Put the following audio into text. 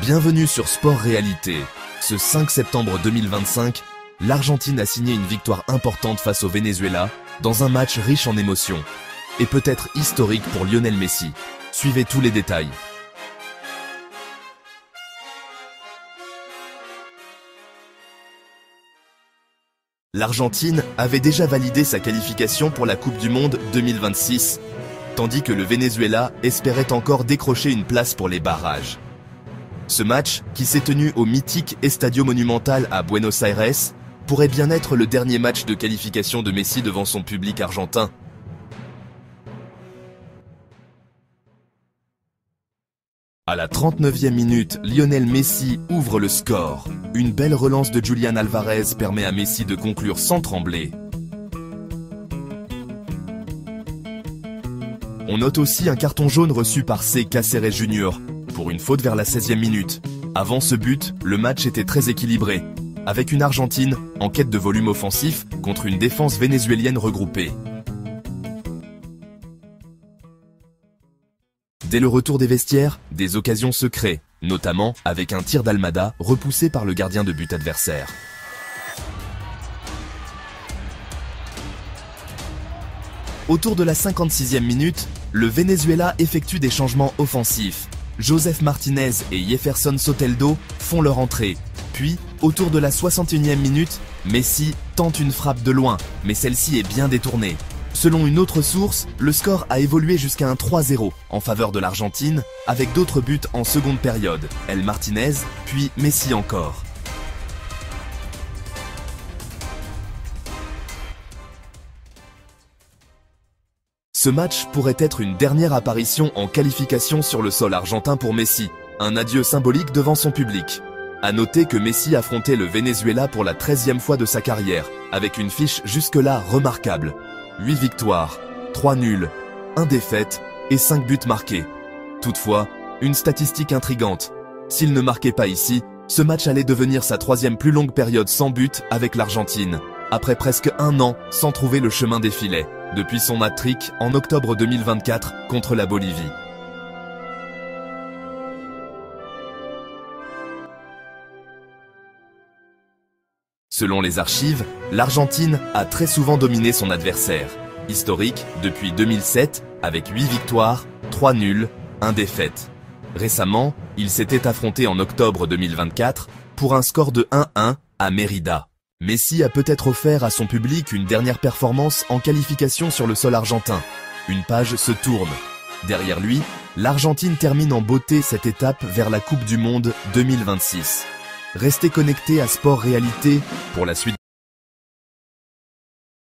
Bienvenue sur Sport Réalité. Ce 5 septembre 2025, l'Argentine a signé une victoire importante face au Venezuela dans un match riche en émotions et peut-être historique pour Lionel Messi. Suivez tous les détails. L'Argentine avait déjà validé sa qualification pour la Coupe du Monde 2026, tandis que le Venezuela espérait encore décrocher une place pour les barrages. Ce match, qui s'est tenu au mythique Estadio Monumental à Buenos Aires, pourrait bien être le dernier match de qualification de Messi devant son public argentin. À la 39e minute, Lionel Messi ouvre le score. Une belle relance de Julián Álvarez permet à Messi de conclure sans trembler. On note aussi un carton jaune reçu par C. Cáceres Jr. pour une faute vers la 16e minute. Avant ce but, le match était très équilibré, avec une Argentine en quête de volume offensif contre une défense vénézuélienne regroupée. Dès le retour des vestiaires, des occasions se créent, notamment avec un tir d'Almada repoussé par le gardien de but adversaire. Autour de la 56e minute, le Venezuela effectue des changements offensifs. Joseph Martinez et Jefferson Soteldo font leur entrée. Puis, autour de la 61e minute, Messi tente une frappe de loin, mais celle-ci est bien détournée. Selon une autre source, le score a évolué jusqu'à un 3-0 en faveur de l'Argentine, avec d'autres buts en seconde période, El Martinez, puis Messi encore. Ce match pourrait être une dernière apparition en qualification sur le sol argentin pour Messi, un adieu symbolique devant son public. À noter que Messi affrontait le Venezuela pour la 13e fois de sa carrière, avec une fiche jusque-là remarquable. 8 victoires, 3 nuls, 1 défaite et 5 buts marqués. Toutefois, une statistique intrigante. S'il ne marquait pas ici, ce match allait devenir sa 3e plus longue période sans but avec l'Argentine, après presque un an sans trouver le chemin des filets, depuis son hat-trick en octobre 2024 contre la Bolivie. Selon les archives, l'Argentine a très souvent dominé son adversaire. Historique depuis 2007 avec 8 victoires, 3 nuls, 1 défaite. Récemment, il s'était affronté en octobre 2024 pour un score de 1-1 à Mérida. Messi a peut-être offert à son public une dernière performance en qualification sur le sol argentin. Une page se tourne. Derrière lui, l'Argentine termine en beauté cette étape vers la Coupe du Monde 2026. Restez connectés à Sport Réalité pour la suite.